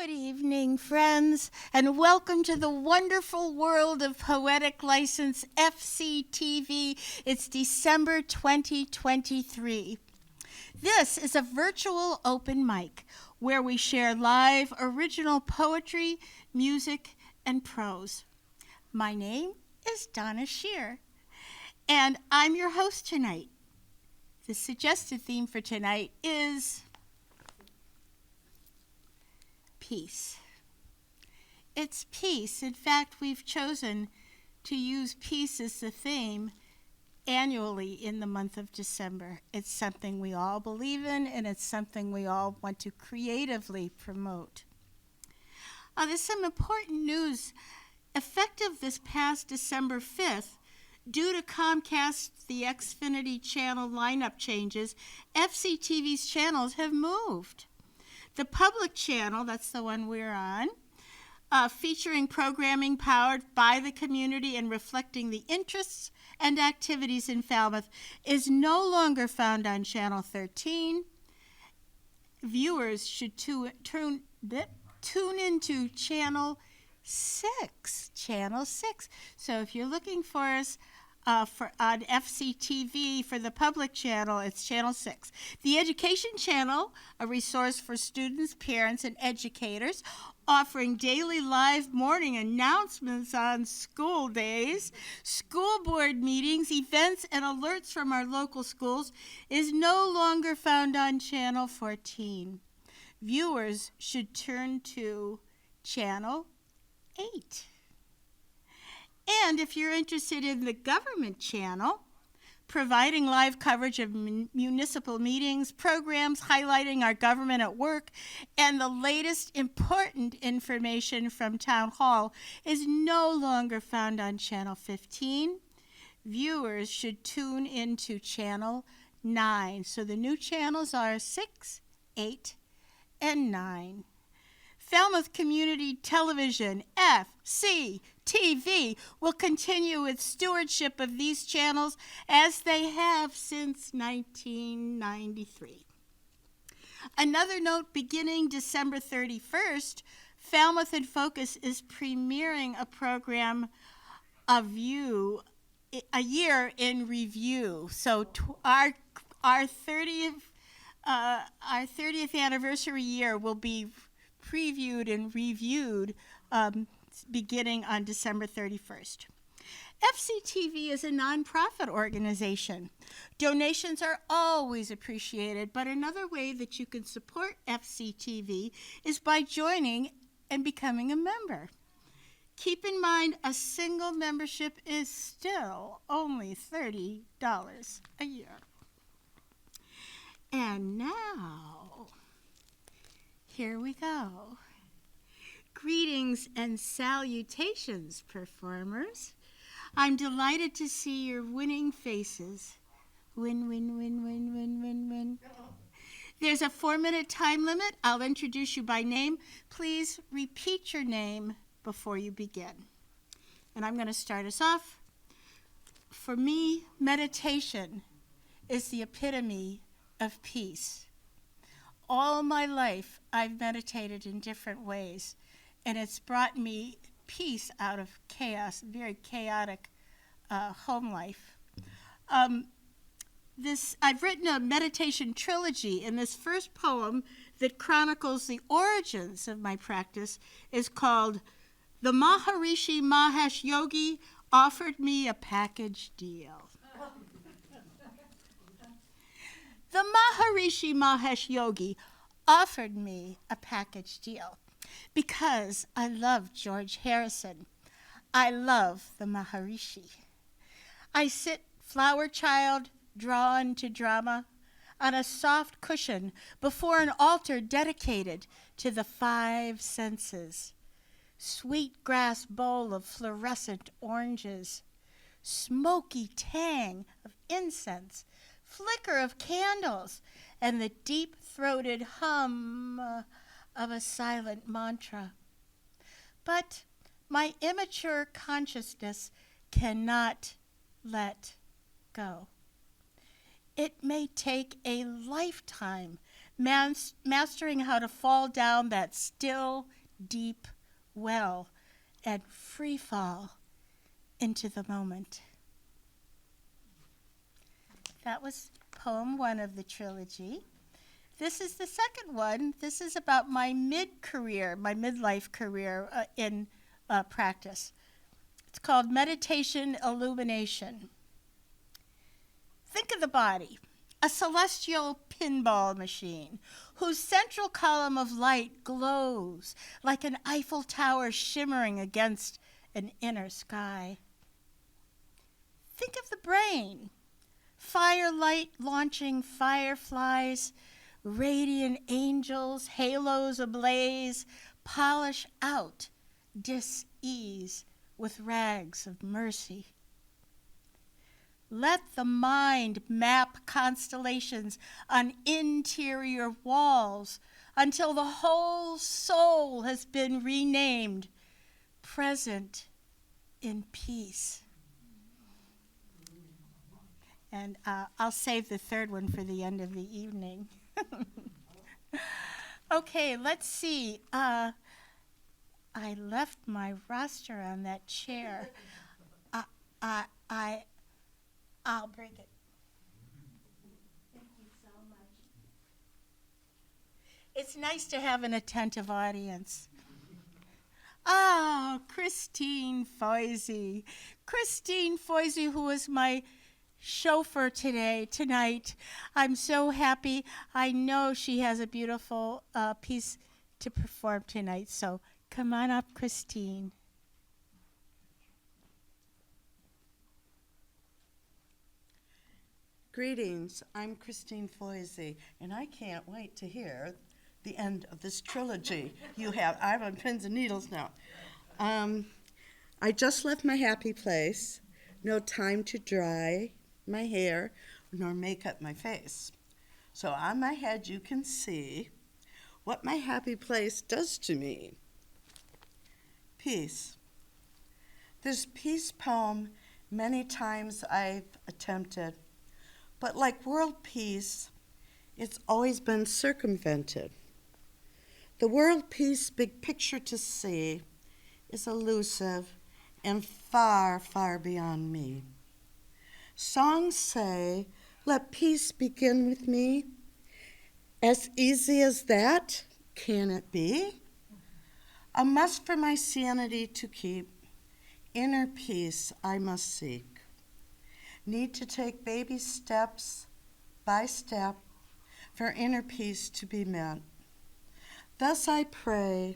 Good evening, friends, and welcome to the wonderful world of Poetic License FCTV. It's December 2023. This is a virtual open mic where we share live original poetry, music, and prose. My name is Donna Shear, and I'm your host tonight. The suggested theme for tonight is peace. It's peace. In fact, we've chosen to use peace as the theme annually in the month of December. It's something we all believe in, and it's something we all want to creatively promote. There's some important news. Effective this past December 5th, due to Comcast, the Xfinity channel lineup changes, FCTV's channels have moved. The public channel, that's the one we're on, featuring programming powered by the community and reflecting the interests and activities in Falmouth, is no longer found on Channel 13. Viewers should tune into Channel 6. Channel 6. So if you're looking for us, on FCTV for the public channel, it's Channel 6. The Education Channel, a resource for students, parents, and educators, offering daily live morning announcements on school days, school board meetings, events, and alerts from our local schools, is no longer found on Channel 14. Viewers should turn to Channel 8. And if you're interested in the government channel, providing live coverage of municipal meetings, programs highlighting our government at work, and the latest important information from Town Hall is no longer found on Channel 15. Viewers should tune into Channel 9. So the new channels are 6, 8, and 9. Falmouth Community Television, FCTV, will continue its stewardship of these channels as they have since 1993. Another note, beginning December 31st, Falmouth in Focus is premiering a program, A Year in Review. So our 30th anniversary year will be previewed and reviewed beginning on December 31st. FCTV is a nonprofit organization. Donations are always appreciated, but another way that you can support FCTV is by joining and becoming a member. Keep in mind, a single membership is still only $30 a year. And now, here we go. Greetings and salutations, performers. I'm delighted to see your winning faces. Win, win, win, win, win, win, win. There's a 4-minute time limit. I'll introduce you by name. Please repeat your name before you begin. And I'm going to start us off. For me, meditation is the epitome of peace. All my life, I've meditated in different ways, and it's brought me peace out of chaos, very chaotic home life. I've written a meditation trilogy, and this first poem that chronicles the origins of my practice is called "The Maharishi Mahesh Yogi Offered Me a Package Deal." The Maharishi Mahesh Yogi offered me a package deal because I love George Harrison. I love the Maharishi. I sit, flower child, drawn to drama, on a soft cushion before an altar dedicated to the 5 senses. Sweet grass bowl of fluorescent oranges, smoky tang of incense, flicker of candles, and the deep-throated hum of a silent mantra. But my immature consciousness cannot let go. It may take a lifetime mastering how to fall down that still, deep well and free fall into the moment. That was poem 1 of the trilogy. This is the second one. This is about my midlife career in practice. It's called Meditation Illumination. Think of the body, a celestial pinball machine whose central column of light glows like an Eiffel Tower shimmering against an inner sky. Think of the brain, firelight launching fireflies, radiant angels, halos ablaze, polish out dis-ease with rags of mercy. Let the mind map constellations on interior walls until the whole soul has been renamed, present in peace. And I'll save the third one for the end of the evening. Okay, let's see. I left my roster on that chair. I'll bring it. Thank you so much. It's nice to have an attentive audience. Oh, Christine Foisey. Christine Foisey, who was my chauffeur tonight. I'm so happy. I know she has a beautiful piece to perform tonight. So come on up, Christine. Greetings, I'm Christine Foisey, and I can't wait to hear the end of this trilogy you have. I'm on pins and needles now. I just left my happy place. No time to dry my hair nor make up my face. So on my head you can see what my happy place does to me. Peace. This peace poem many times I've attempted, but like world peace, it's always been circumvented. The world peace big picture to see is elusive and far, far beyond me. Songs say, let peace begin with me. As easy as that, can it be? A must for my sanity to keep, inner peace I must seek. Need to take baby steps by step for inner peace to be met. Thus I pray,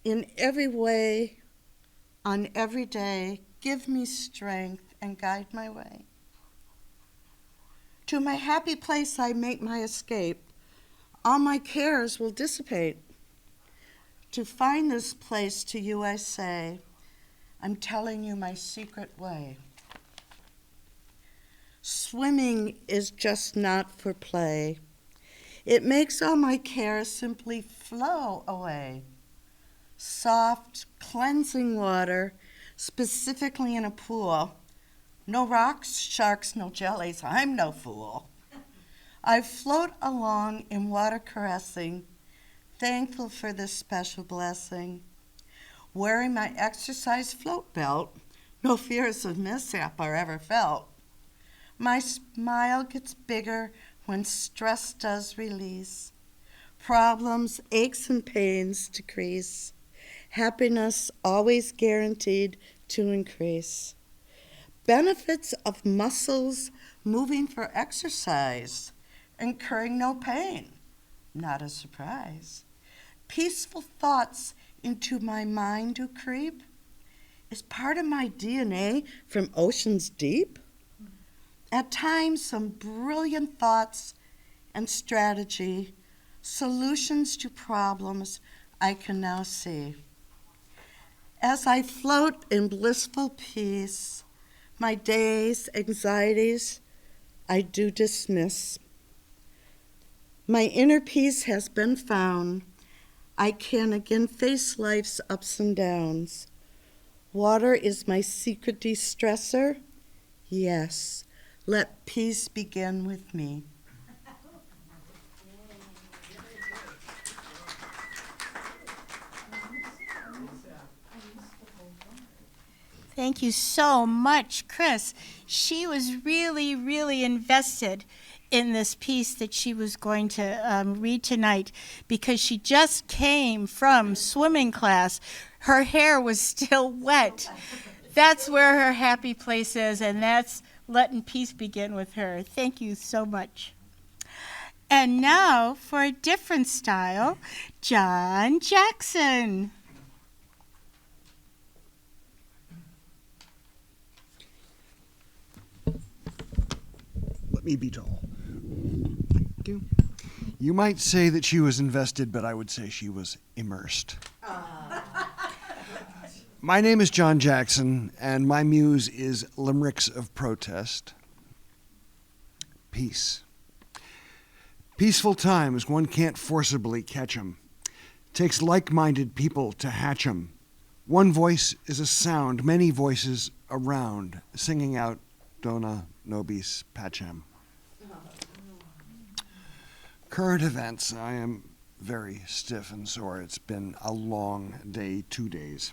in every way, on every day, give me strength and guide my way. To my happy place I make my escape. All my cares will dissipate. To find this place to you I say, I'm telling you my secret way. Swimming is just not for play. It makes all my cares simply flow away. Soft, cleansing water, specifically in a pool. No rocks, sharks, no jellies, I'm no fool. I float along in water caressing, thankful for this special blessing. Wearing my exercise float belt, no fears of mishap are ever felt. My smile gets bigger when stress does release. Problems, aches, and pains decrease. Happiness always guaranteed to increase. Benefits of muscles moving for exercise, incurring no pain, not a surprise. Peaceful thoughts into my mind do creep. Is part of my DNA from oceans deep? At times, some brilliant thoughts and strategy, solutions to problems I can now see. As I float in blissful peace, my days, anxieties, I do dismiss. My inner peace has been found. I can again face life's ups and downs. Water is my secret de-stressor. Yes. Let peace begin with me. Thank you so much, Chris. She was really, really invested in this piece that she was going to read tonight because she just came from swimming class. Her hair was still wet. That's where her happy place is, and that's letting peace begin with her. Thank you so much. And now, for a different style, John Jackson. Let me be tall. Thank you. You might say that she was invested, but I would say she was immersed. My name is John Jackson, and my muse is limericks of protest. Peace. Peaceful times, one can't forcibly catch 'em. Takes like-minded people to hatch 'em. One voice is a sound, many voices around, singing out Dona Nobis Pacem. Current events, I am very stiff and sore. It's been a long day, 2 days.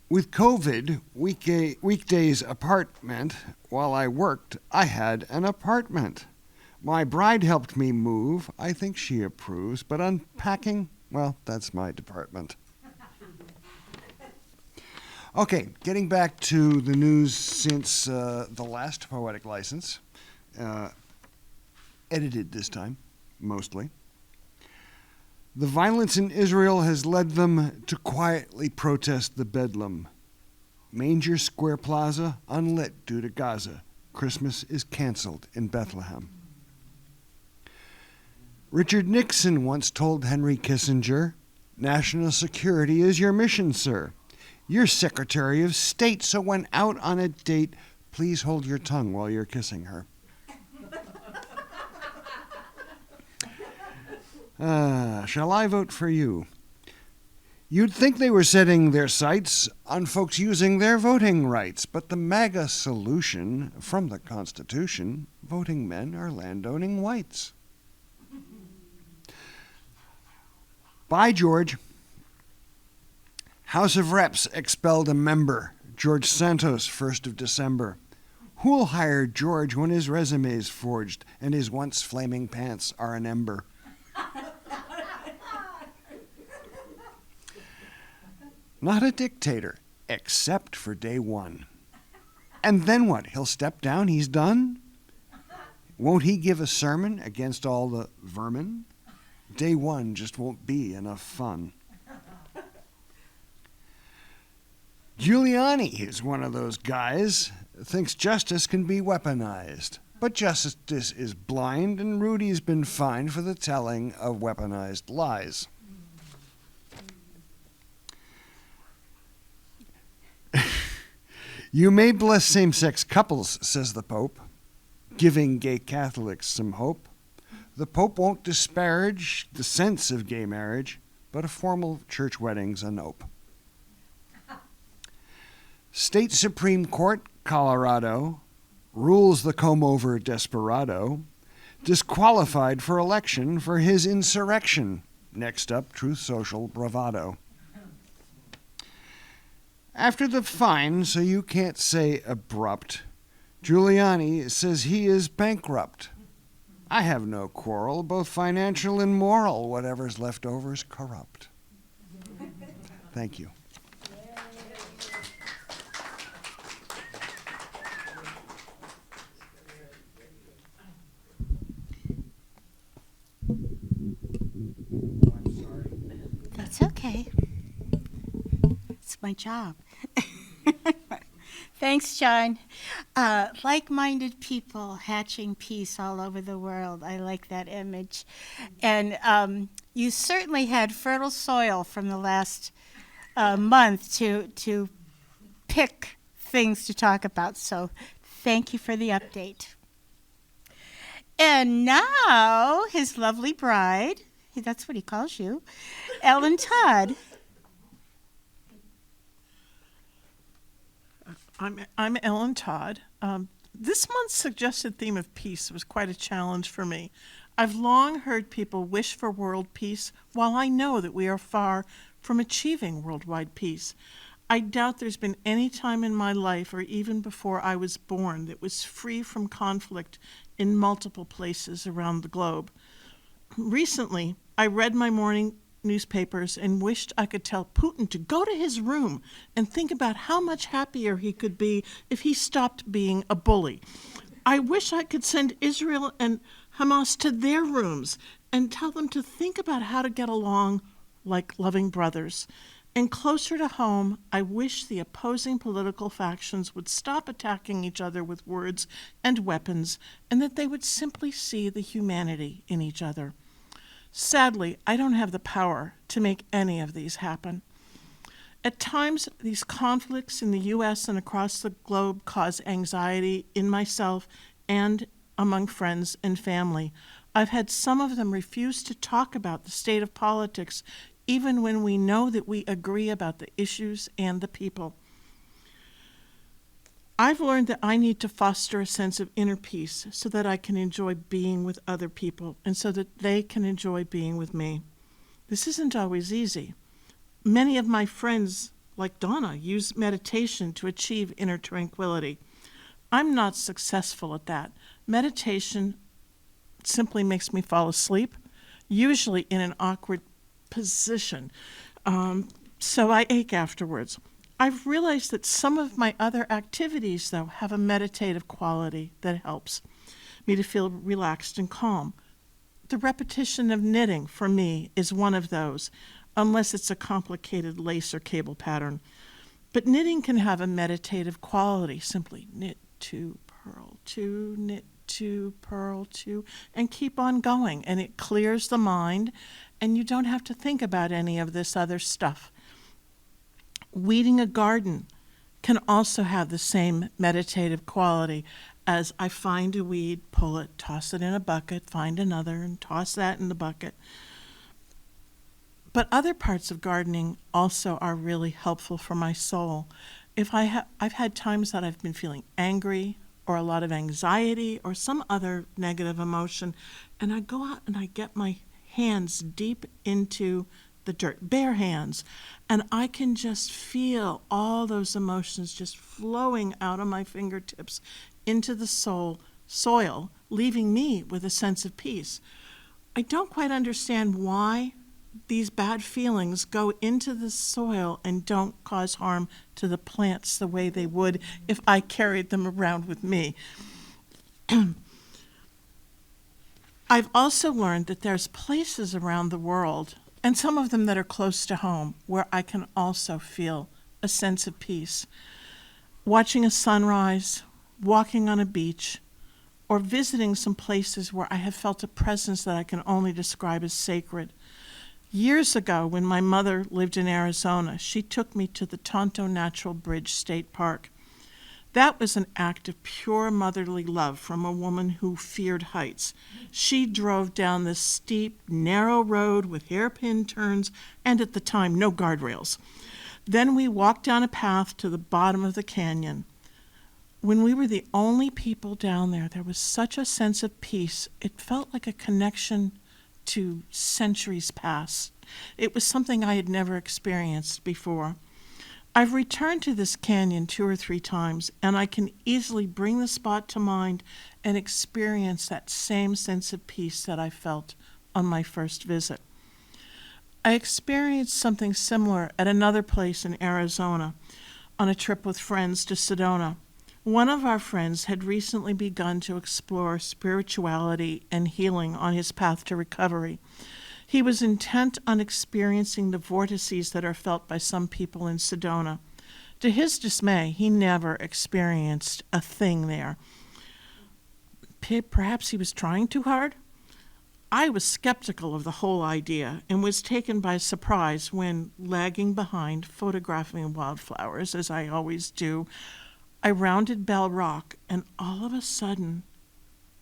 With COVID, weekdays apartment, while I worked, I had an apartment. My bride helped me move. I think she approves, but unpacking, well, that's my department. Okay, getting back to the news since the last Poetic license, edited this time, mostly. The violence in Israel has led them to quietly protest the bedlam. Manger Square Plaza unlit due to Gaza. Christmas is canceled in Bethlehem. Richard Nixon once told Henry Kissinger, "National security is your mission, sir. You're Secretary of State, so when out on a date, please hold your tongue while you're kissing her." Shall I vote for you? You'd think they were setting their sights on folks using their voting rights, but the MAGA solution from the Constitution, voting men are landowning whites. By George. House of Reps expelled a member, George Santos, 1st of December. Who'll hire George when his resume's forged and his once flaming pants are an ember? Not a dictator, except for day one. And then what? He'll step down? He's done? Won't he give a sermon against all the vermin? Day one just won't be enough fun. Giuliani is one of those guys, thinks justice can be weaponized. But justice is blind, and Rudy's been fined for the telling of weaponized lies. You may bless same-sex couples, says the Pope, giving gay Catholics some hope. The Pope won't disparage the sense of gay marriage, but a formal church wedding's a nope. State Supreme Court, Colorado, rules the comb-over desperado, disqualified for election for his insurrection. Next up, Truth Social bravado. After the fine, so you can't say abrupt, Giuliani says he is bankrupt. I have no quarrel, both financial and moral. Whatever's left over is corrupt. Thank you. That's okay. It's my job. Thanks, John. Like-minded people hatching peace all over the world. I like that image. And you certainly had fertile soil from the last month to pick things to talk about. So thank you for the update. And now his lovely bride, that's what he calls you, Ellen Todd. I'm Ellen Todd. This month's suggested theme of peace was quite a challenge for me. I've long heard people wish for world peace, while I know that we are far from achieving worldwide peace. I doubt there's been any time in my life, or even before I was born, that was free from conflict in multiple places around the globe. Recently, I read my morning newspapers and wished I could tell Putin to go to his room and think about how much happier he could be if he stopped being a bully. I wish I could send Israel and Hamas to their rooms and tell them to think about how to get along like loving brothers. And closer to home, I wish the opposing political factions would stop attacking each other with words and weapons, and that they would simply see the humanity in each other. Sadly, I don't have the power to make any of these happen. At times, these conflicts in the U.S. and across the globe cause anxiety in myself and among friends and family. I've had some of them refuse to talk about the state of politics, even when we know that we agree about the issues and the people. I've learned that I need to foster a sense of inner peace so that I can enjoy being with other people and so that they can enjoy being with me. This isn't always easy. Many of my friends, like Donna, use meditation to achieve inner tranquility. I'm not successful at that. Meditation simply makes me fall asleep, usually in an awkward position, so I ache afterwards. I've realized that some of my other activities, though, have a meditative quality that helps me to feel relaxed and calm. The repetition of knitting, for me, is one of those, unless it's a complicated lace or cable pattern. But knitting can have a meditative quality, simply knit two, purl two, knit two, purl two, and keep on going, and it clears the mind, and you don't have to think about any of this other stuff. Weeding a garden can also have the same meditative quality as I find a weed, pull it, toss it in a bucket, find another, and toss that in the bucket. But other parts of gardening also are really helpful for my soul. I've had times that I've been feeling angry or a lot of anxiety or some other negative emotion, and I go out and I get my hands deep into the dirt, bare hands, and I can just feel all those emotions just flowing out of my fingertips into the soil, leaving me with a sense of peace. I don't quite understand why these bad feelings go into the soil and don't cause harm to the plants the way they would if I carried them around with me. I've also learned that there's places around the world, and some of them that are close to home, where I can also feel a sense of peace. Watching a sunrise, walking on a beach, or visiting some places where I have felt a presence that I can only describe as sacred. Years ago, when my mother lived in Arizona, she took me to the Tonto Natural Bridge State Park. That was an act of pure motherly love from a woman who feared heights. She drove down this steep, narrow road with hairpin turns and, at the time, no guardrails. Then we walked down a path to the bottom of the canyon. When we were the only people down there, there was such a sense of peace. It felt like a connection to centuries past. It was something I had never experienced before. I've returned to this canyon 2 or 3 times, and I can easily bring the spot to mind and experience that same sense of peace that I felt on my first visit. I experienced something similar at another place in Arizona on a trip with friends to Sedona. One of our friends had recently begun to explore spirituality and healing on his path to recovery. He was intent on experiencing the vortices that are felt by some people in Sedona. To his dismay, he never experienced a thing there. Perhaps he was trying too hard? I was skeptical of the whole idea and was taken by surprise when, lagging behind, photographing wildflowers, as I always do, I rounded Bell Rock, and all of a sudden,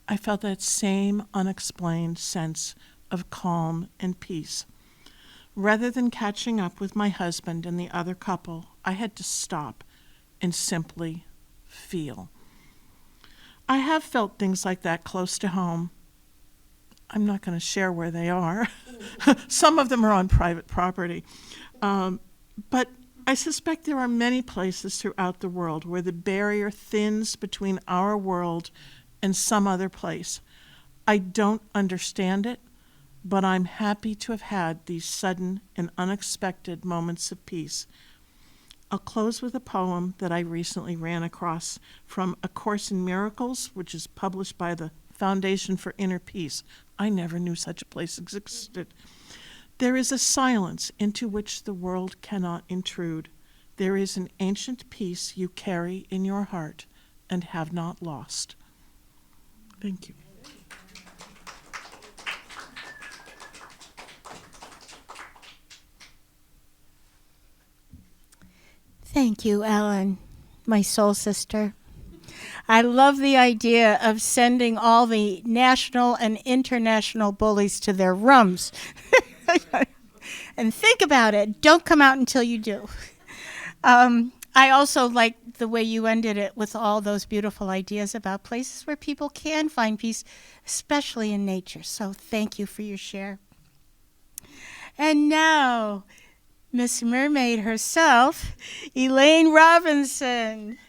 I felt that same unexplained sense of calm and peace. Rather than catching up with my husband and the other couple, I had to stop and simply feel. I have felt things like that close to home. I'm not going to share where they are. Some of them are on private property. But I suspect there are many places throughout the world where the barrier thins between our world and some other place. I don't understand it, but I'm happy to have had these sudden and unexpected moments of peace. I'll close with a poem that I recently ran across from A Course in Miracles, which is published by the Foundation for Inner Peace. I never knew such a place existed. There is a silence into which the world cannot intrude. There is an ancient peace you carry in your heart and have not lost. Thank you. Thank you, Ellen, my soul sister. I love the idea of sending all the national and international bullies to their rooms. And think about it. Don't come out until you do. I also like the way you ended it with all those beautiful ideas about places where people can find peace, especially in nature. So thank you for your share. And now, Miss Mermaid herself, Elaine Robinson.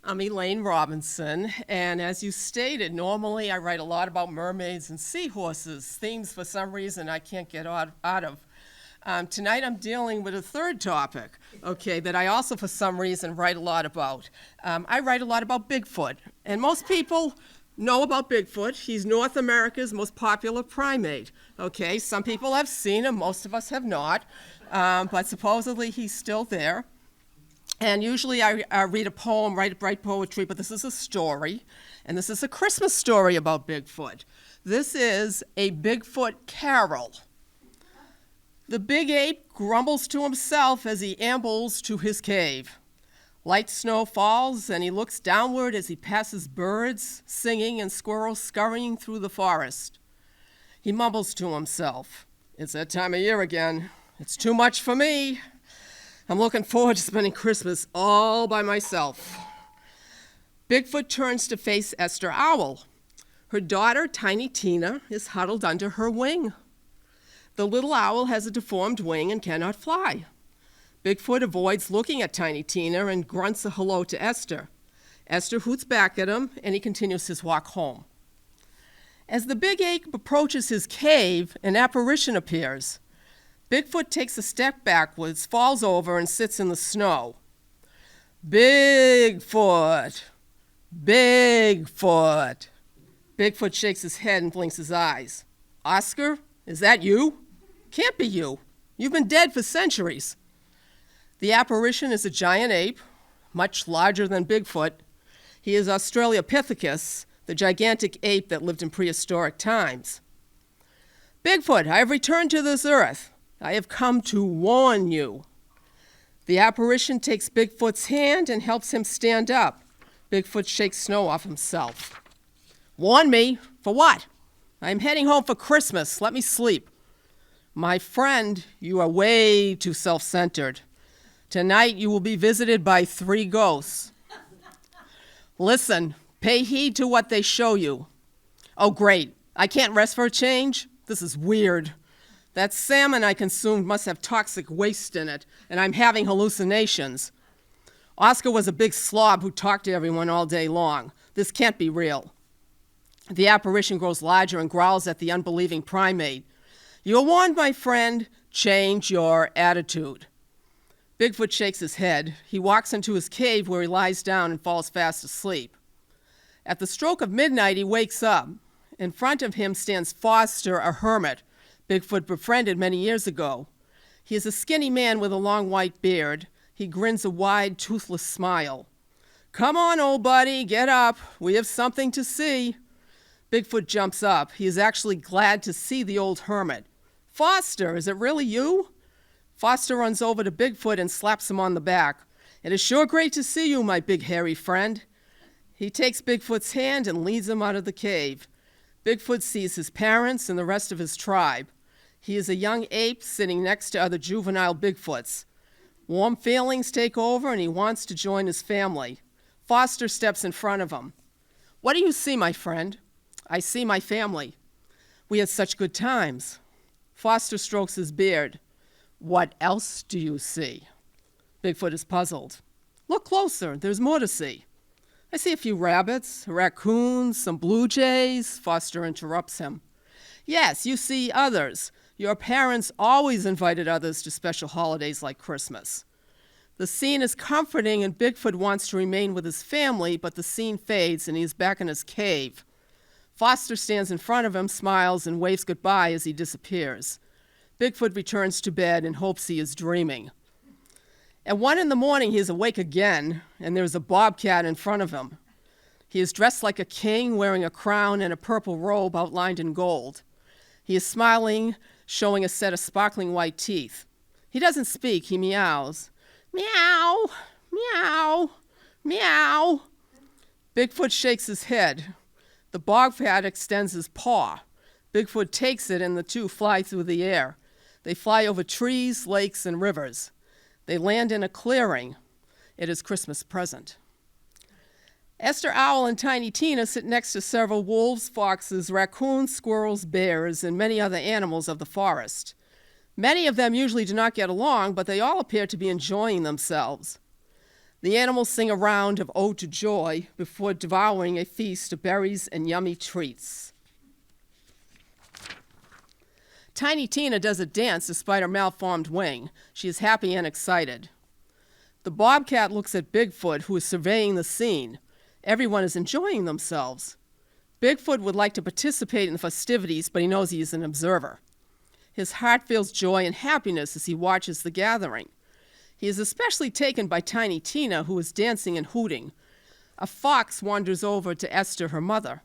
I'm Elaine Robinson, and as you stated, normally I write a lot about mermaids and seahorses, themes for some reason I can't get out of. Tonight I'm dealing with a third topic, okay, that I also for some reason write a lot about. I write a lot about Bigfoot, and most people know about Bigfoot. He's North America's most popular primate, okay? Some people have seen him, most of us have not, but supposedly he's still there. And usually I read a poem, write poetry, but this is a story, and this is a Christmas story about Bigfoot. This is a Bigfoot carol. The big ape grumbles to himself as he ambles to his cave. Light snow falls, and he looks downward as he passes birds singing and squirrels scurrying through the forest. He mumbles to himself, "It's that time of year again. It's too much for me. I'm looking forward to spending Christmas all by myself." Bigfoot turns to face Esther Owl. Her daughter, Tiny Tina, is huddled under her wing. The little owl has a deformed wing and cannot fly. Bigfoot avoids looking at Tiny Tina and grunts a hello to Esther. Esther hoots back at him, and he continues his walk home. As the big ape approaches his cave, an apparition appears. Bigfoot takes a step backwards, falls over, and sits in the snow. "Bigfoot! Bigfoot!" Bigfoot shakes his head and blinks his eyes. "Oscar, is that you? Can't be you. You've been dead for centuries." The apparition is a giant ape, much larger than Bigfoot. He is Australopithecus, the gigantic ape that lived in prehistoric times. "Bigfoot, I have returned to this earth. I have come to warn you." The apparition takes Bigfoot's hand and helps him stand up. Bigfoot shakes snow off himself. "Warn me? For what? I am heading home for Christmas. Let me sleep." "My friend, you are way too self-centered. Tonight you will be visited by 3 ghosts. Listen, pay heed to what they show you." "Oh, great. I can't rest for a change? This is weird. That salmon I consumed must have toxic waste in it, and I'm having hallucinations. Oscar was a big slob who talked to everyone all day long. This can't be real." The apparition grows larger and growls at the unbelieving primate. "You are warned, my friend. Change your attitude." Bigfoot shakes his head. He walks into his cave where he lies down and falls fast asleep. At the stroke of midnight, he wakes up. In front of him stands Foster, a hermit Bigfoot befriended many years ago. He is a skinny man with a long white beard. He grins a wide, toothless smile. "Come on, old buddy, get up. We have something to see." Bigfoot jumps up. He is actually glad to see the old hermit. "Foster, is it really you?" Foster runs over to Bigfoot and slaps him on the back. "It is sure great to see you, my big hairy friend." He takes Bigfoot's hand and leads him out of the cave. Bigfoot sees his parents and the rest of his tribe. He is a young ape sitting next to other juvenile Bigfoots. Warm feelings take over and he wants to join his family. Foster steps in front of him. "What do you see, my friend?" "I see my family." We had such good times. Foster strokes his beard. What else do you see? Bigfoot is puzzled. Look closer, there's more to see. I see a few rabbits, raccoons, some blue jays. Foster interrupts him. Yes, you see others. Your parents always invited others to special holidays like Christmas. The scene is comforting and Bigfoot wants to remain with his family, but the scene fades and he's back in his cave. Foster stands in front of him, smiles, and waves goodbye as he disappears. Bigfoot returns to bed and hopes he is dreaming. At 1 a.m, he is awake again, and there is a bobcat in front of him. He is dressed like a king, wearing a crown and a purple robe outlined in gold. He is smiling, showing a set of sparkling white teeth. He doesn't speak, he meows. Meow, meow, meow. Bigfoot shakes his head. The bobcat extends his paw. Bigfoot takes it and the two fly through the air. They fly over trees, lakes, and rivers. They land in a clearing. It is Christmas present. Esther Owl and Tiny Tina sit next to several wolves, foxes, raccoons, squirrels, bears, and many other animals of the forest. Many of them usually do not get along, but they all appear to be enjoying themselves. The animals sing a round of Ode to Joy before devouring a feast of berries and yummy treats. Tiny Tina does a dance despite her malformed wing. She is happy and excited. The bobcat looks at Bigfoot, who is surveying the scene. Everyone is enjoying themselves. Bigfoot would like to participate in the festivities, but he knows he is an observer. His heart feels joy and happiness as he watches the gathering. He is especially taken by Tiny Tina, who is dancing and hooting. A fox wanders over to Esther, her mother.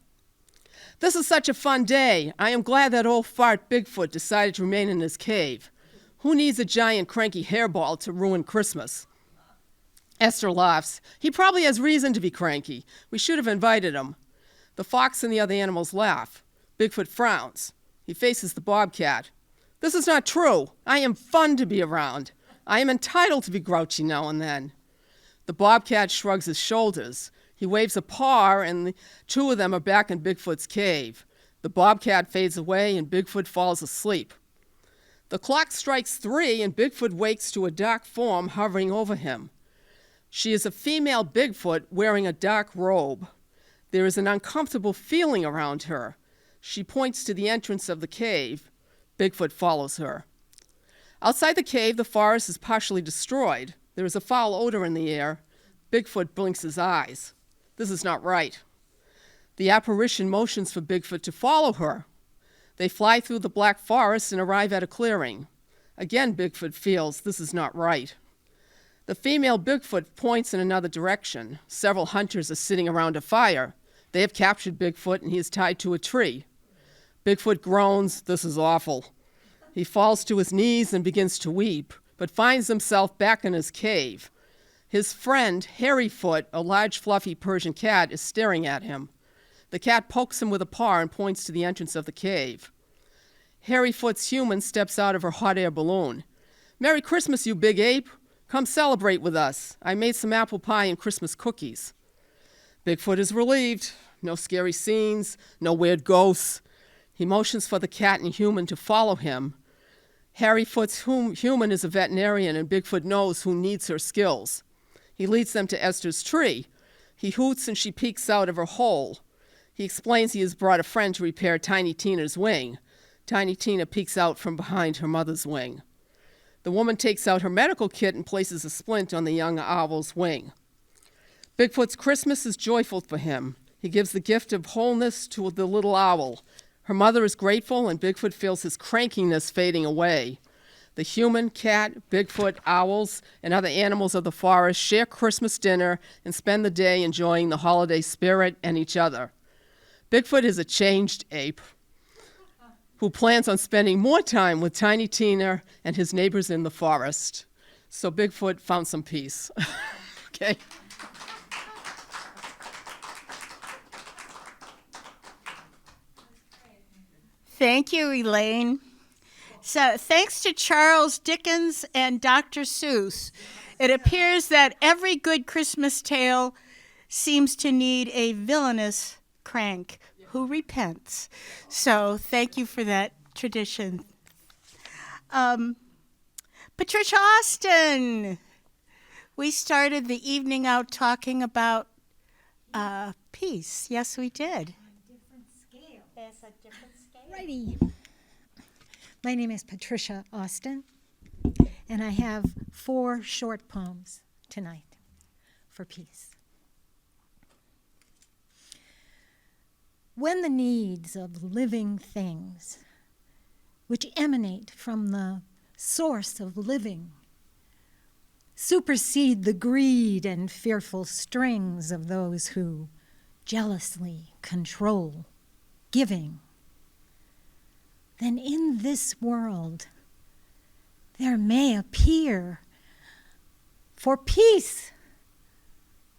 This is such a fun day. I am glad that old fart Bigfoot decided to remain in his cave. Who needs a giant cranky hairball to ruin Christmas? Esther laughs. He probably has reason to be cranky. We should have invited him. The fox and the other animals laugh. Bigfoot frowns. He faces the bobcat. This is not true. I am fun to be around. I am entitled to be grouchy now and then. The bobcat shrugs his shoulders. He waves a paw, and the two of them are back in Bigfoot's cave. The bobcat fades away, and Bigfoot falls asleep. The clock strikes 3, and Bigfoot wakes to a dark form hovering over him. She is a female Bigfoot wearing a dark robe. There is an uncomfortable feeling around her. She points to the entrance of the cave. Bigfoot follows her. Outside the cave, the forest is partially destroyed. There is a foul odor in the air. Bigfoot blinks his eyes. This is not right. The apparition motions for Bigfoot to follow her. They fly through the black forest and arrive at a clearing. Again, Bigfoot feels this is not right. The female Bigfoot points in another direction. Several hunters are sitting around a fire. They have captured Bigfoot, and he is tied to a tree. Bigfoot groans, "This is awful." He falls to his knees and begins to weep, but finds himself back in his cave. His friend, Hairyfoot, a large fluffy Persian cat, is staring at him. The cat pokes him with a paw and points to the entrance of the cave. Hairyfoot's human steps out of her hot air balloon. "Merry Christmas, you big ape. Come celebrate with us. I made some apple pie and Christmas cookies." Bigfoot is relieved. No scary scenes, no weird ghosts. He motions for the cat and human to follow him. Hairyfoot's human is a veterinarian, and Bigfoot knows who needs her skills. He leads them to Esther's tree. He hoots and she peeks out of her hole. He explains he has brought a friend to repair Tiny Tina's wing. Tiny Tina peeks out from behind her mother's wing. The woman takes out her medical kit and places a splint on the young owl's wing. Bigfoot's Christmas is joyful for him. He gives the gift of wholeness to the little owl. Her mother is grateful, and Bigfoot feels his crankiness fading away. The human, cat, Bigfoot, owls, and other animals of the forest share Christmas dinner and spend the day enjoying the holiday spirit and each other. Bigfoot is a changed ape who plans on spending more time with Tiny Tina and his neighbors in the forest. So Bigfoot found some peace. Okay. Thank you, Elaine. So, thanks to Charles Dickens and Dr. Seuss, it appears that every good Christmas tale seems to need a villainous crank who repents. So thank you for that tradition. Patricia Austin. We started the evening out talking about peace. Yes, we did. Different scale. It's a different scale. Righty. My name is Patricia Austin, and I have 4 short poems tonight for peace. When the needs of living things, which emanate from the source of living, supersede the greed and fearful strings of those who jealously control giving, then in this world there may appear for peace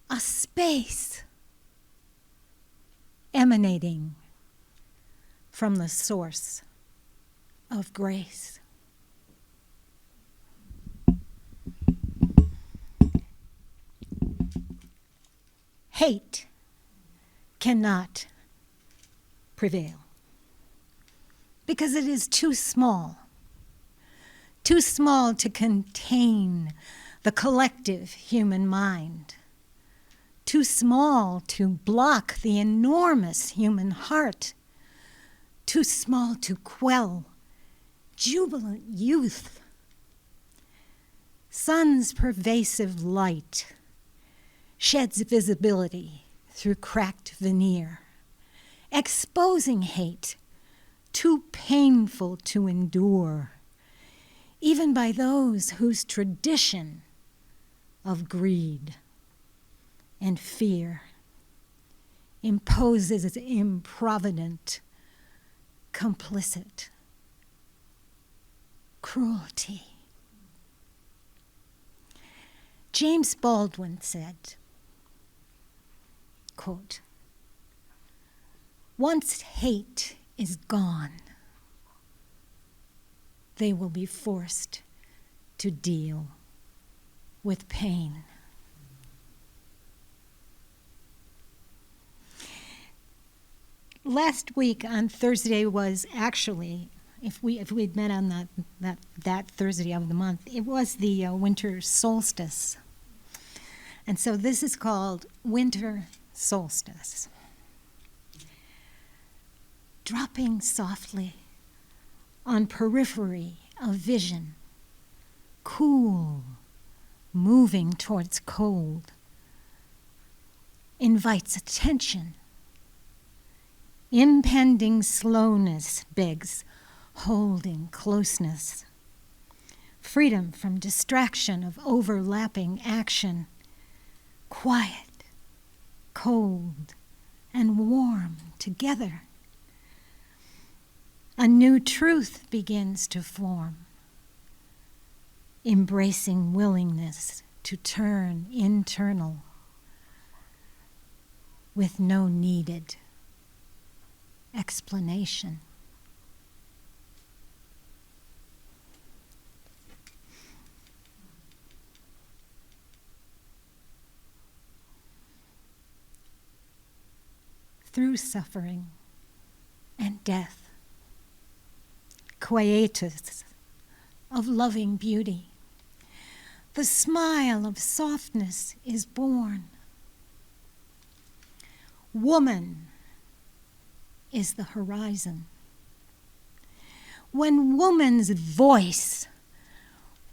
a space emanating from the source of grace. Hate cannot prevail because it is too small to contain the collective human mind, too small to block the enormous human heart, too small to quell jubilant youth. Sun's pervasive light sheds visibility through cracked veneer, exposing hate too painful to endure, even by those whose tradition of greed and fear imposes improvident, complicit cruelty. James Baldwin said, quote, "Once hate is gone, they will be forced to deal with pain." Last week on Thursday was actually, if we'd met on that Thursday of the month, it was the winter solstice. And so this is called Winter Solstice. Dropping softly on periphery of vision, cool, moving towards cold, invites attention. Impending slowness begs holding closeness. Freedom from distraction of overlapping action. Quiet, cold, and warm together. A new truth begins to form, embracing willingness to turn internal with no needed explanation. Through suffering and death, quietus of loving beauty, the smile of softness is born. Woman is the horizon. When woman's voice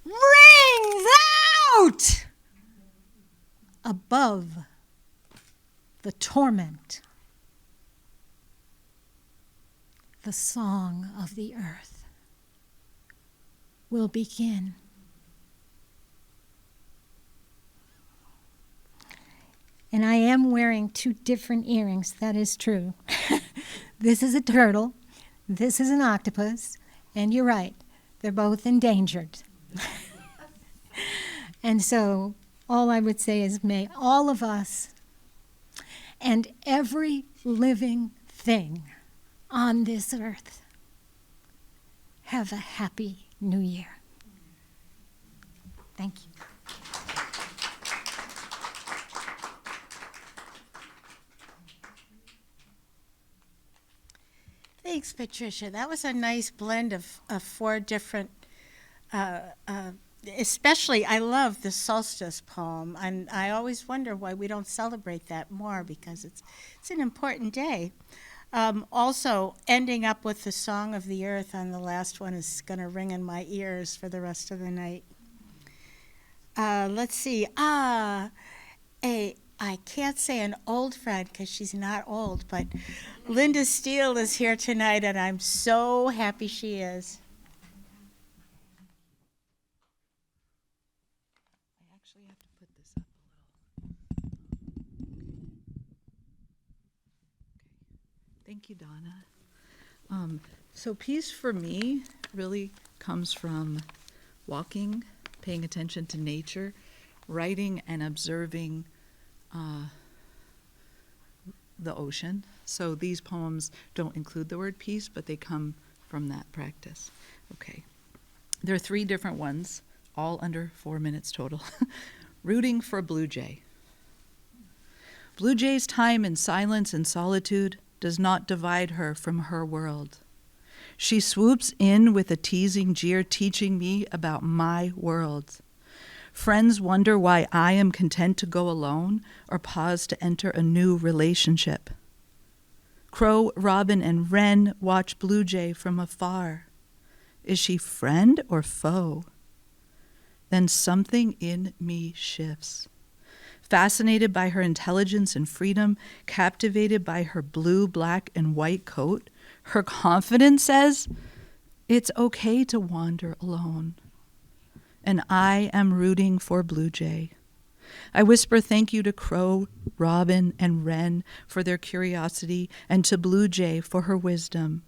rings out above the torment, the song of the earth will begin. And I am wearing 2 different earrings, that is true. This is a turtle, this is an octopus, and you're right, they're both endangered. And so all I would say is may all of us and every living thing on this earth have a happy new year. Thank you. Thanks, Patricia. That was a nice blend of four different, especially I love the solstice poem, and I always wonder why we don't celebrate that more because it's an important day. Also, ending up with the Song of the Earth on the last one is going to ring in my ears for the rest of the night. Let's see. I can't say an old friend because she's not old, but Linda Steele is here tonight, and I'm so happy she is. I actually have to put this up a little. Okay. Thank you, Donna. So peace for me really comes from walking, paying attention to nature, writing and observing the ocean. So these poems don't include the word peace, but they come from that practice. Okay. There are 3 different ones, all under 4 minutes total. Rooting for a blue jay. Blue jay's time in silence and solitude does not divide her from her world. She swoops in with a teasing jeer, teaching me about my world. Friends wonder why I am content to go alone or pause to enter a new relationship. Crow, robin, and wren watch blue jay from afar. Is she friend or foe? Then something in me shifts. Fascinated by her intelligence and freedom, captivated by her blue, black, and white coat, her confidence says, it's okay to wander alone. And I am rooting for blue jay. I whisper thank you to crow, robin, and wren for their curiosity, and to blue jay for her wisdom.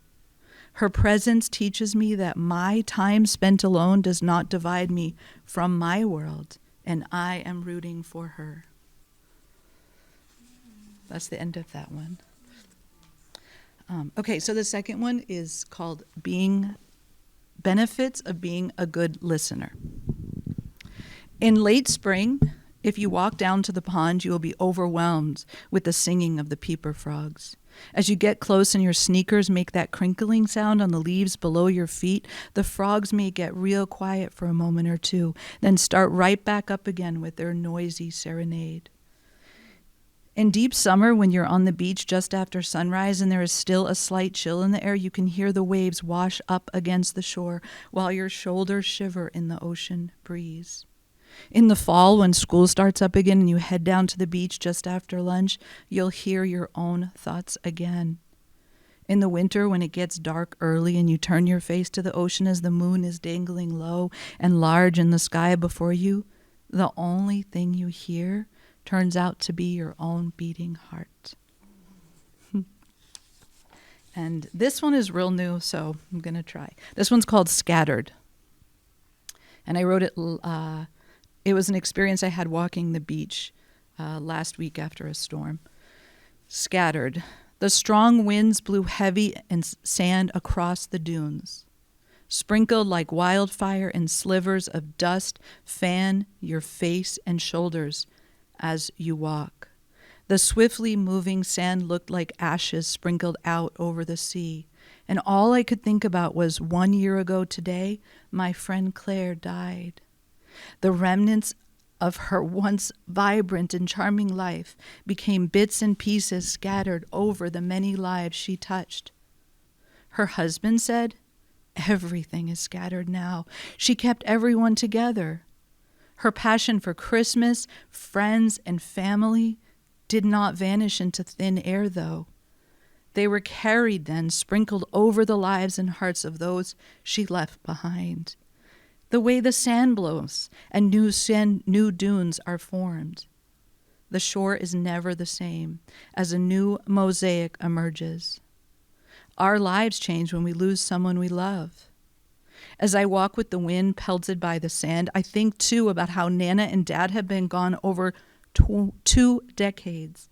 Her presence teaches me that my time spent alone does not divide me from my world, and I am rooting for her. That's the end of that one. Okay, so the second one is called Benefits of Being a Good Listener. In late spring, if you walk down to the pond, you will be overwhelmed with the singing of the peeper frogs. As you get close and your sneakers make that crinkling sound on the leaves below your feet, the frogs may get real quiet for a moment or two, then start right back up again with their noisy serenade. In deep summer, when you're on the beach just after sunrise and there is still a slight chill in the air, you can hear the waves wash up against the shore while your shoulders shiver in the ocean breeze. In the fall, when school starts up again and you head down to the beach just after lunch, you'll hear your own thoughts again. In the winter, when it gets dark early and you turn your face to the ocean as the moon is dangling low and large in the sky before you, the only thing you hear turns out to be your own beating heart. And this one is real new, so I'm going to try. This one's called Scattered. And I wrote it, it was an experience I had walking the beach last week after a storm. Scattered. The strong winds blew heavy and sand across the dunes. Sprinkled like wildfire and slivers of dust fan your face and shoulders as you walk. The swiftly moving sand looked like ashes sprinkled out over the sea. And all I could think about was 1 year ago today, my friend Claire died. The remnants of her once vibrant and charming life became bits and pieces scattered over the many lives she touched. Her husband said, everything is scattered now. She kept everyone together. Her passion for Christmas, friends, and family did not vanish into thin air, though. They were carried then, sprinkled over the lives and hearts of those she left behind. The way the sand blows and new dunes are formed. The shore is never the same as a new mosaic emerges. Our lives change when we lose someone we love. As I walk with the wind pelted by the sand, I think too about how Nana and Dad have been gone over 2 decades.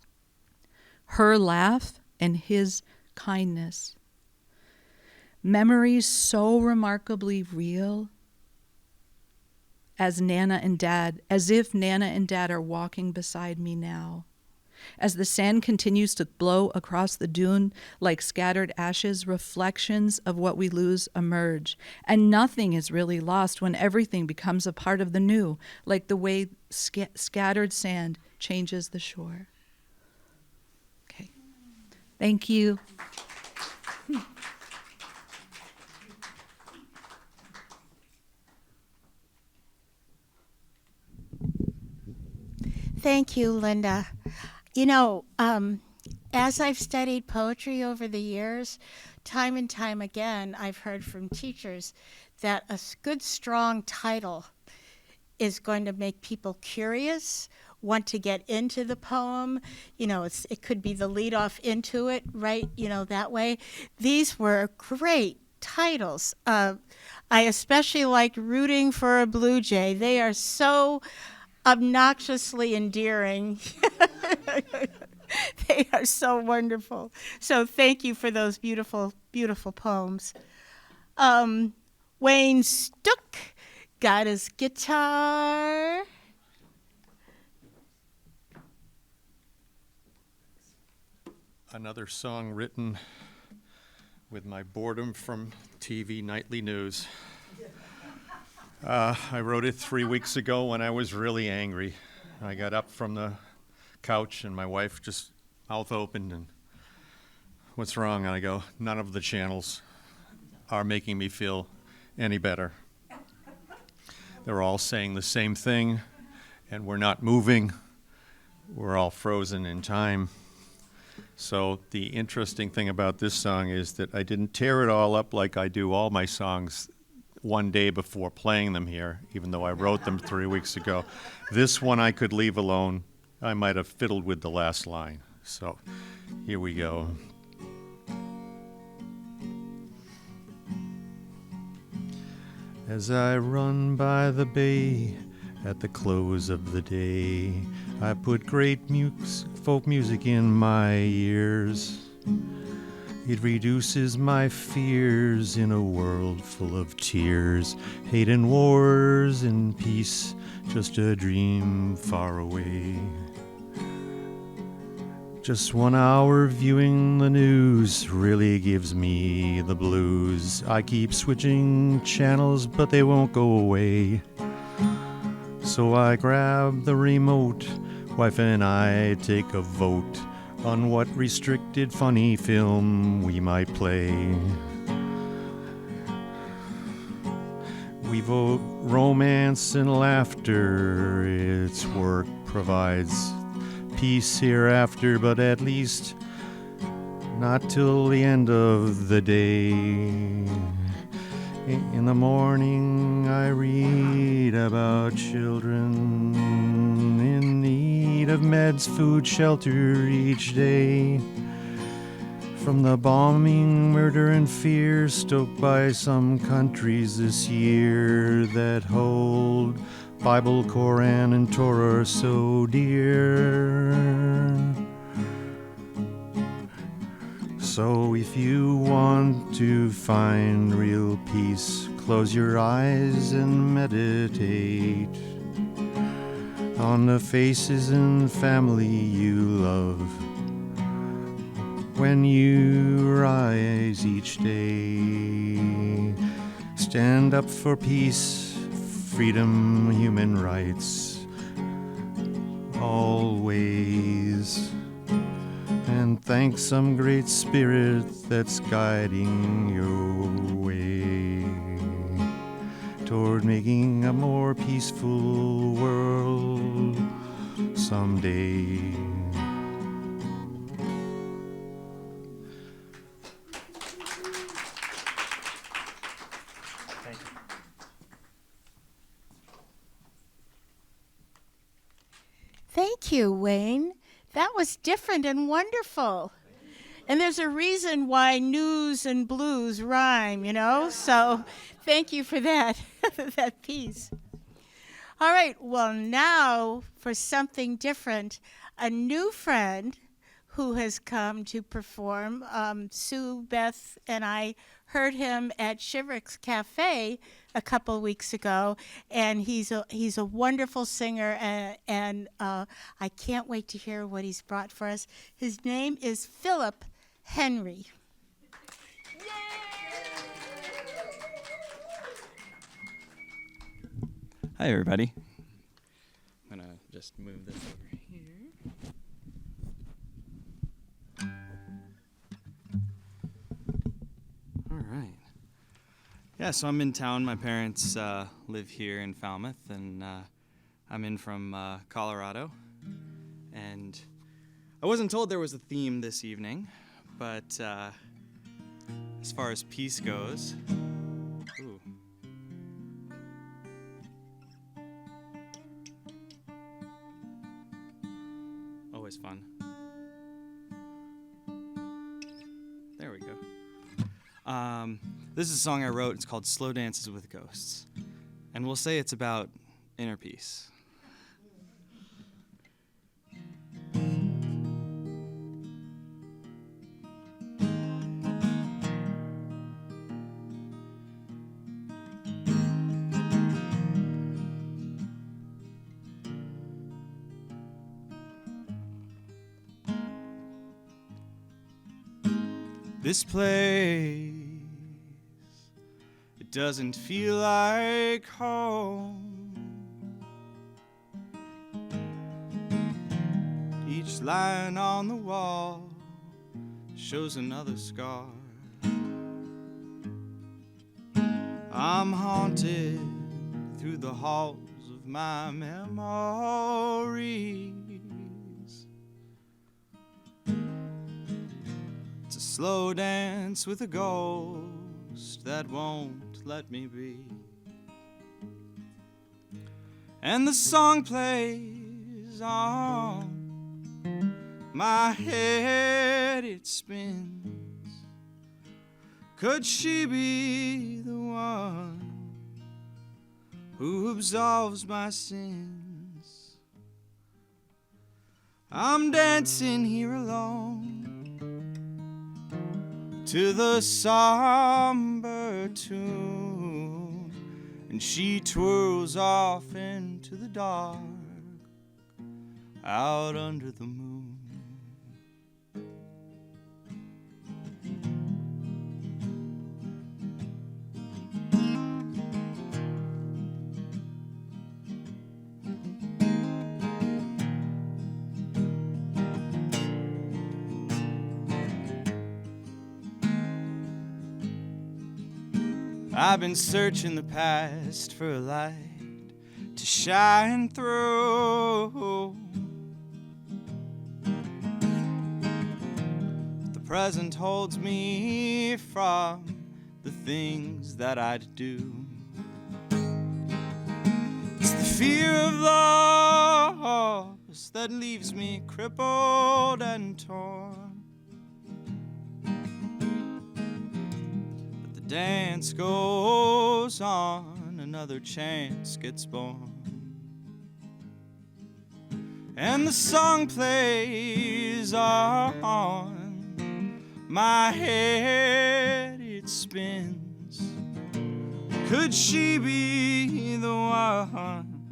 Her laugh and his kindness. Memories so remarkably real as if Nana and Dad are walking beside me now. As the sand continues to blow across the dune like scattered ashes, reflections of what we lose emerge. And nothing is really lost when everything becomes a part of the new, like the way scattered sand changes the shore. Okay. Thank you. Thank you, Linda. You know, as I've studied poetry over the years, time and time again, I've heard from teachers that a good, strong title is going to make people curious, want to get into the poem. You know, it could be the lead off into it, right? You know, that way. These were great titles. I especially liked Rooting for a Blue Jay. They are so obnoxiously endearing. They are so wonderful. So thank you for those beautiful, beautiful poems. Wayne Stuck got his guitar. Another song written with my boredom from TV nightly news. I wrote it 3 weeks ago when I was really angry. I got up from the couch and my wife just mouth opened and, "What's wrong?" And I go, "None of the channels are making me feel any better. They're all saying the same thing, and we're not moving. We're all frozen in time." So the interesting thing about this song is that I didn't tear it all up like I do all my songs one day before playing them here, even though I wrote them 3 weeks ago. This one I could leave alone. I might have fiddled with the last line. So here we go. As I run by the bay at the close of the day, I put great folk music in my ears. It reduces my fears in a world full of tears, hate and wars and peace, just a dream far away. Just 1 hour viewing the news really gives me the blues. I keep switching channels, but they won't go away. So I grab the remote, wife and I take a vote on what restricted funny film we might play. We vote romance and laughter. Its work provides peace hereafter, but at least not till the end of the day. In the morning I read about children in need of meds, food, shelter each day. From the bombing, murder, and fear stoked by some countries this year that hold Bible, Koran, and Torah so dear. So if you want to find real peace, close your eyes and meditate on the faces and family you love when you rise each day. Stand up for peace, freedom, human rights, always. And thank some great spirit that's guiding your way toward making a more peaceful world someday. Thank you, Wayne. That was different and wonderful. And there's a reason why news and blues rhyme, you know? So thank you for that, that piece. All right, well, now for something different, a new friend who has come to perform. Sue, Beth, and I heard him at Shiverick's Cafe a couple weeks ago, and he's a wonderful singer, and I can't wait to hear what he's brought for us. His name is Philip Henry. Hi, everybody. I'm going to just move this over here. All right. Yeah, so I'm in town. My parents live here in Falmouth, and I'm in from Colorado. And I wasn't told there was a theme this evening, but as far as peace goes, ooh. Always fun. There we go. This is a song I wrote. It's called Slow Dances with Ghosts. And we'll say it's about inner peace. This place, it doesn't feel like home. Each line on the wall shows another scar. I'm haunted through the halls of my memories. It's a slow dance with a ghost that won't let me be. And the song plays on my head, it spins. Could she be the one who absolves my sins? I'm dancing here alone to the somber tune, and she twirls off into the dark out under the moon. I've been searching the past for a light to shine through. The present holds me from the things that I'd do. It's the fear of loss that leaves me crippled and torn. Dance goes on, another chance gets born, and the song plays on my head, it spins. Could she be the one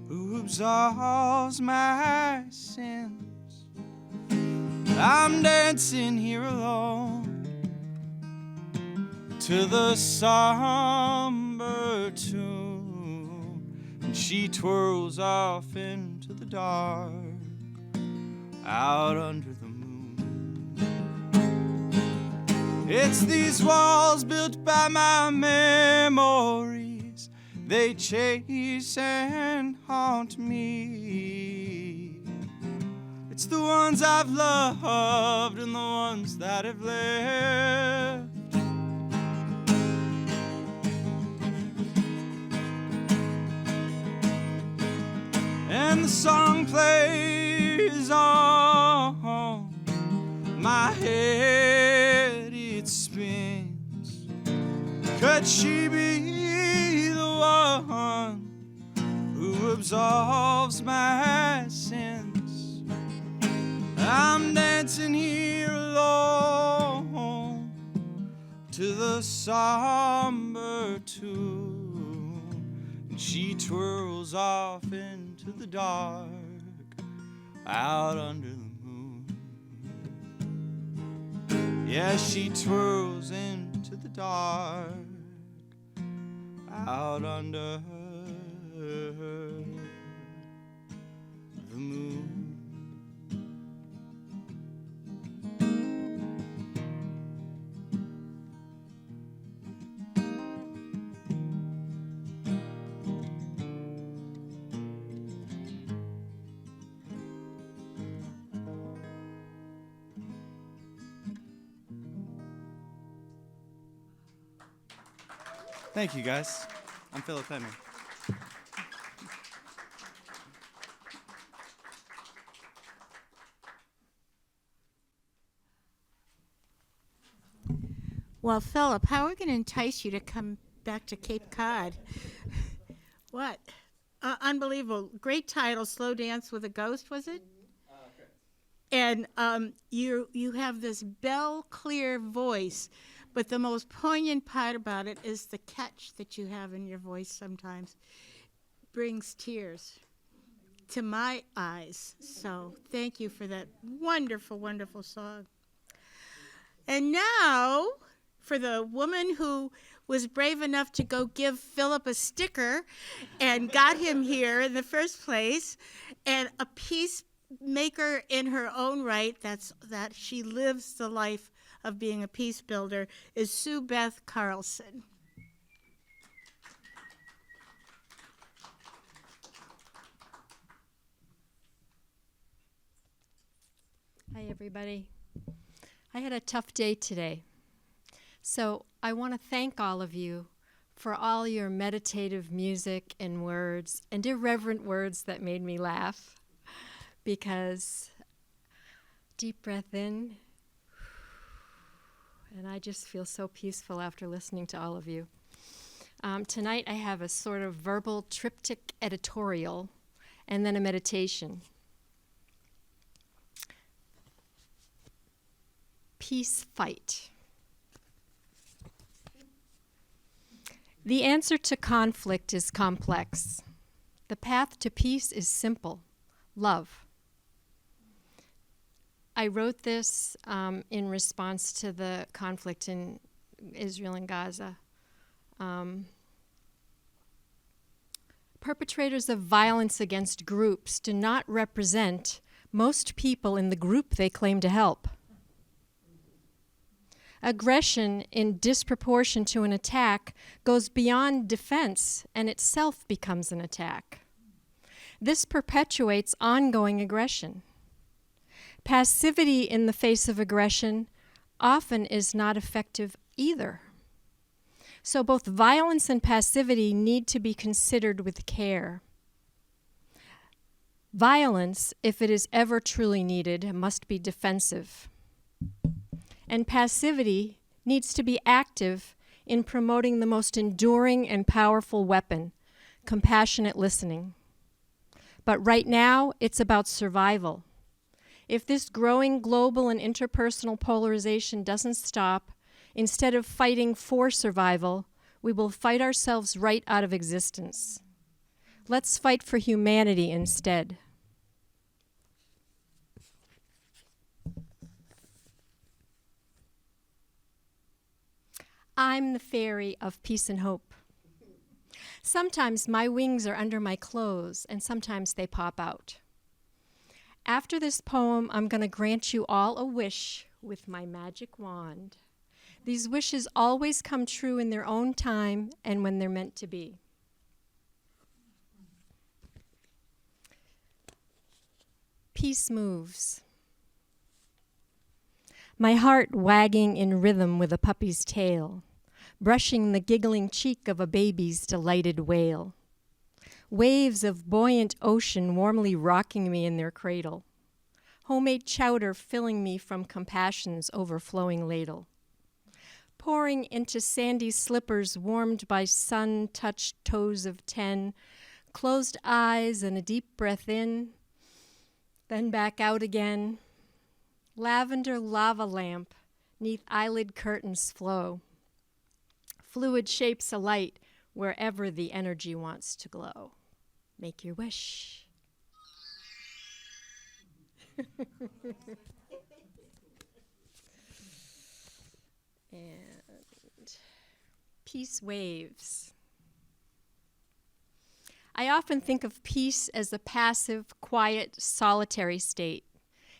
who absolves my sins? I'm dancing here alone to the somber tune, and she twirls off into the dark out under the moon. It's these walls built by my memories, they chase and haunt me. It's the ones I've loved and the ones that have left. And the song plays on my head, it spins. Could she be the one who absolves my sins? I'm dancing here alone to the somber tune, and she twirls off into the dark out under the moon. Yeah, she twirls into the dark out under the moon. Thank you, guys. I'm Philip Henry. Well, Philip, how are we going to entice you to come back to Cape Cod? What? Unbelievable. Great title, Slow Dance with a Ghost, was it? And you have this bell clear voice, but the most poignant part about it is the catch that you have in your voice sometimes brings tears to my eyes. So thank you for that wonderful, wonderful song. And now for the woman who was brave enough to go give Philip a sticker and got him here in the first place, and a peacemaker in her own right, that she lives the life of being a peace builder, is Sue Beth Carlson. Hi, everybody. I had a tough day today. So I want to thank all of you for all your meditative music and words and irreverent words that made me laugh, because deep breath in, and I just feel so peaceful after listening to all of you. Tonight I have a sort of verbal triptych editorial and then a meditation. Peace fight. The answer to conflict is complex. The path to peace is simple: love. I wrote this in response to the conflict in Israel and Gaza. Perpetrators of violence against groups do not represent most people in the group they claim to help. Aggression in disproportion to an attack goes beyond defense and itself becomes an attack. This perpetuates ongoing aggression. Passivity in the face of aggression often is not effective either. So both violence and passivity need to be considered with care. Violence, if it is ever truly needed, must be defensive. And passivity needs to be active in promoting the most enduring and powerful weapon, compassionate listening. But right now, it's about survival. If this growing global and interpersonal polarization doesn't stop, instead of fighting for survival, we will fight ourselves right out of existence. Let's fight for humanity instead. I'm the fairy of peace and hope. Sometimes my wings are under my clothes, and sometimes they pop out. After this poem, I'm going to grant you all a wish with my magic wand. These wishes always come true in their own time and when they're meant to be. Peace moves. My heart wagging in rhythm with a puppy's tail, brushing the giggling cheek of a baby's delighted wail. Waves of buoyant ocean warmly rocking me in their cradle. Homemade chowder filling me from compassion's overflowing ladle. Pouring into sandy slippers warmed by sun-touched toes of 10, closed eyes and a deep breath in, then back out again. Lavender lava lamp, 'neath eyelid curtains flow. Fluid shapes alight wherever the energy wants to glow. Make your wish. And peace waves. I often think of peace as a passive, quiet, solitary state.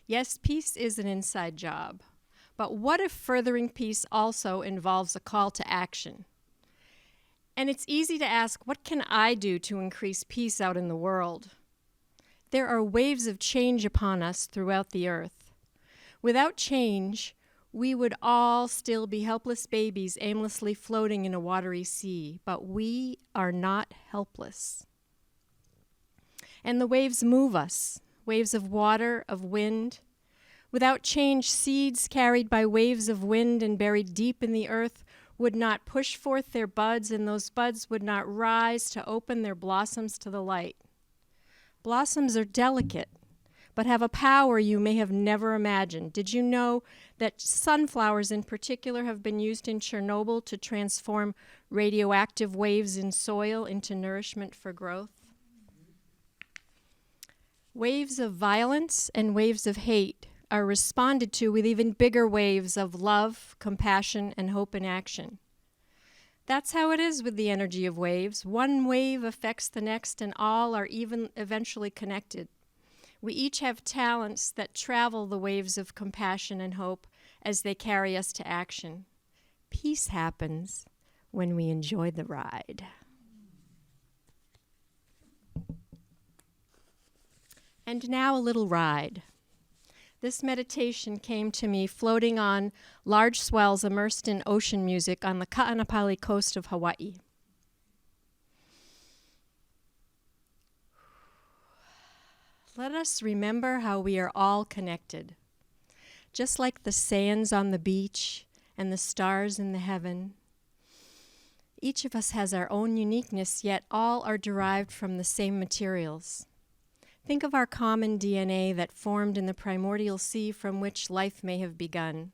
Yes, peace is an inside job. But what if furthering peace also involves a call to action? And it's easy to ask, what can I do to increase peace out in the world? There are waves of change upon us throughout the earth. Without change, we would all still be helpless babies aimlessly floating in a watery sea, but we are not helpless. And the waves move us, waves of water, of wind. Without change, seeds carried by waves of wind and buried deep in the earth would not push forth their buds, and those buds would not rise to open their blossoms to the light. Blossoms are delicate, but have a power you may have never imagined. Did you know that sunflowers in particular have been used in Chernobyl to transform radioactive waves in soil into nourishment for growth? Waves of violence and waves of hate are responded to with even bigger waves of love, compassion, and hope in action. That's how it is with the energy of waves. One wave affects the next, and all are even eventually connected. We each have talents that travel the waves of compassion and hope as they carry us to action. Peace happens when we enjoy the ride. And now a little ride. This meditation came to me floating on large swells immersed in ocean music on the Ka'anapali coast of Hawaii. Let us remember how we are all connected. Just like the sands on the beach and the stars in the heaven, each of us has our own uniqueness, yet all are derived from the same materials. Think of our common DNA that formed in the primordial sea from which life may have begun.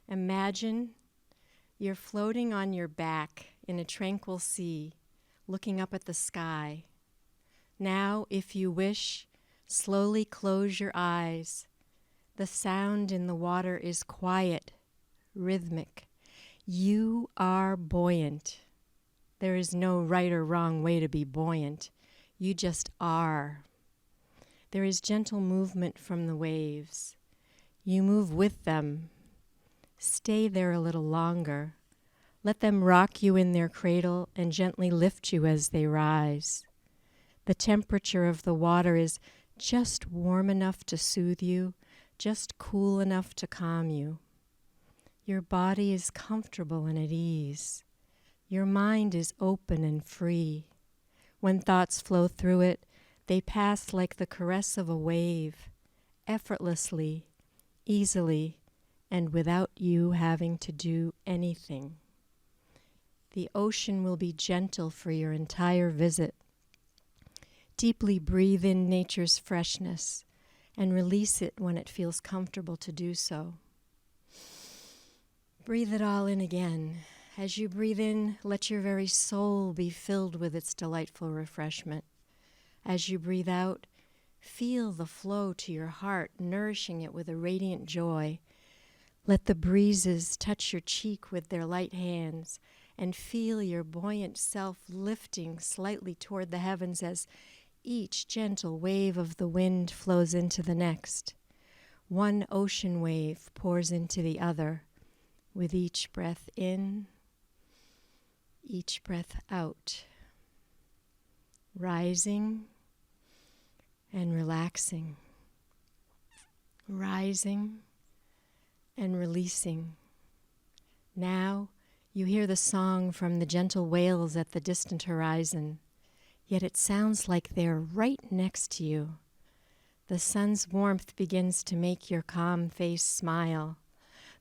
Imagine you're floating on your back in a tranquil sea, looking up at the sky. Now, if you wish, slowly close your eyes. The sound in the water is quiet, rhythmic. You are buoyant. There is no right or wrong way to be buoyant. You just are. There is gentle movement from the waves. You move with them. Stay there a little longer. Let them rock you in their cradle and gently lift you as they rise. The temperature of the water is just warm enough to soothe you, just cool enough to calm you. Your body is comfortable and at ease. Your mind is open and free. When thoughts flow through it, they pass like the caress of a wave, effortlessly, easily, and without you having to do anything. The ocean will be gentle for your entire visit. Deeply breathe in nature's freshness and release it when it feels comfortable to do so. Breathe it all in again. As you breathe in, let your very soul be filled with its delightful refreshment. As you breathe out, feel the flow to your heart, nourishing it with a radiant joy. Let the breezes touch your cheek with their light hands, and feel your buoyant self lifting slightly toward the heavens as each gentle wave of the wind flows into the next. One ocean wave pours into the other, with each breath in, each breath out, rising and relaxing, rising and releasing. Now you hear the song from the gentle whales at the distant horizon, yet it sounds like they're right next to you. The sun's warmth begins to make your calm face smile.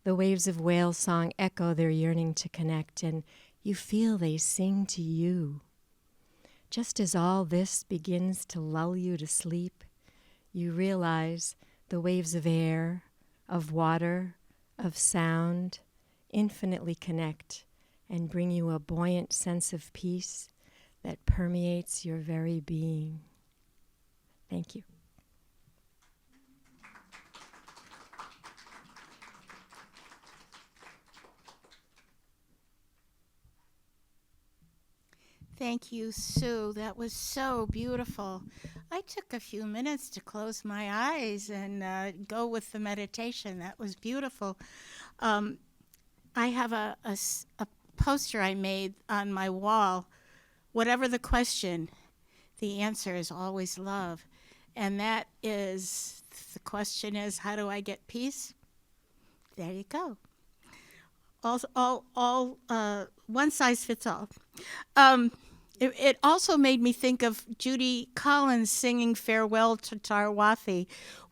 The waves of whale song echo their yearning to connect, and you feel they sing to you. Just as all this begins to lull you to sleep, you realize the waves of air, of water, of sound, infinitely connect and bring you a buoyant sense of peace that permeates your very being. Thank you. Thank you, Sue. That was so beautiful. I took a few minutes to close my eyes and go with the meditation. That was beautiful. I have a poster I made on my wall. Whatever the question, the answer is always love. And that is, the question is, how do I get peace? There you go. One size fits all. It also made me think of Judy Collins singing Farewell to Tarwathi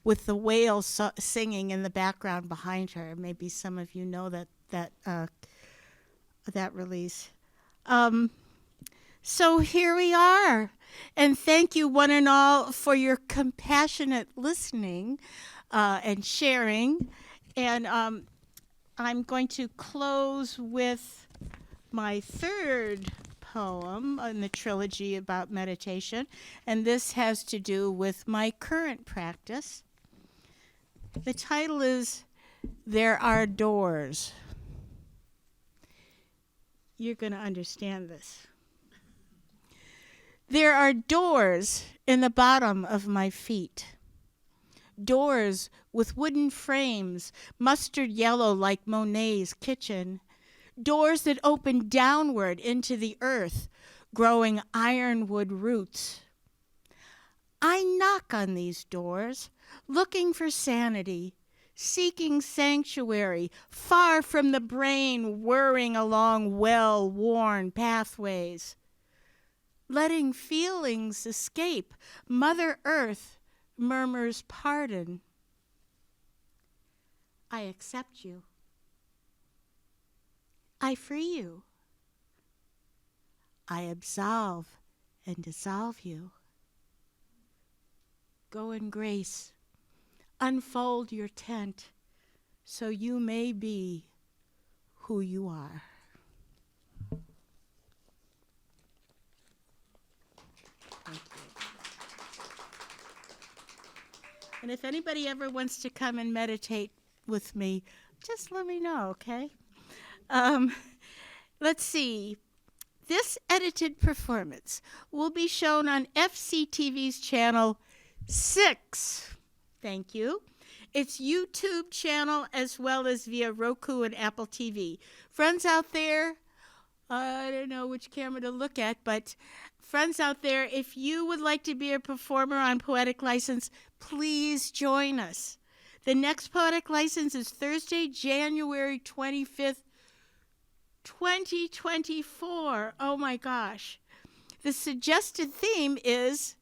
with the whales singing in the background behind her. Maybe some of you know that release. So here we are. And thank you one and all for your compassionate listening and sharing. And I'm going to close with my third poem in the trilogy about meditation, and this has to do with my current practice. The title is There Are Doors. You're going to understand this. There are doors in the bottom of my feet. Doors with wooden frames, mustard yellow like Monet's kitchen. Doors that open downward into the earth, growing ironwood roots. I knock on these doors, looking for sanity, seeking sanctuary, far from the brain whirring along well-worn pathways. Letting feelings escape, Mother Earth murmurs pardon. I accept you. I free you. I absolve and dissolve you. Go in grace. Unfold your tent so you may be who you are. Thank you. And if anybody ever wants to come and meditate with me, just let me know, okay? Let's see. This edited performance will be shown on FCTV's channel 6. Thank you. Its YouTube channel as well as via Roku and Apple TV. Friends out there, I don't know which camera to look at, but friends out there, if you would like to be a performer on Poetic License, please join us. The next Poetic License is Thursday, January 25th, 2024. Oh my gosh. The suggested theme is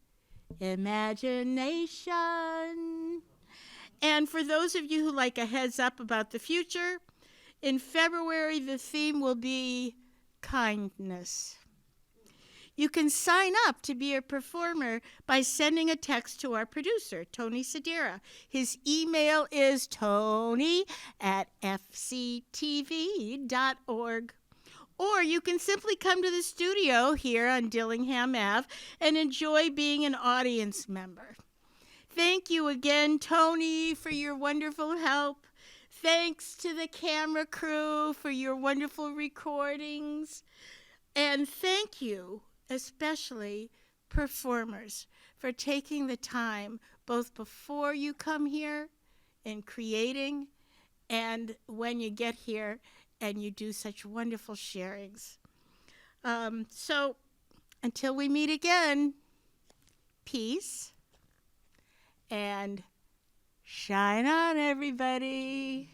imagination. And for those of you who like a heads up about the future, in February the theme will be kindness. You can sign up to be a performer by sending a text to our producer, Tony Sedera. His email is tony@fctv.org. Or you can simply come to the studio here on Dillingham Ave and enjoy being an audience member. Thank you again, Tony, for your wonderful help. Thanks to the camera crew for your wonderful recordings. And thank you, especially performers, for taking the time both before you come here in creating and when you get here and you do such wonderful sharings. So until we meet again, peace and shine on, everybody.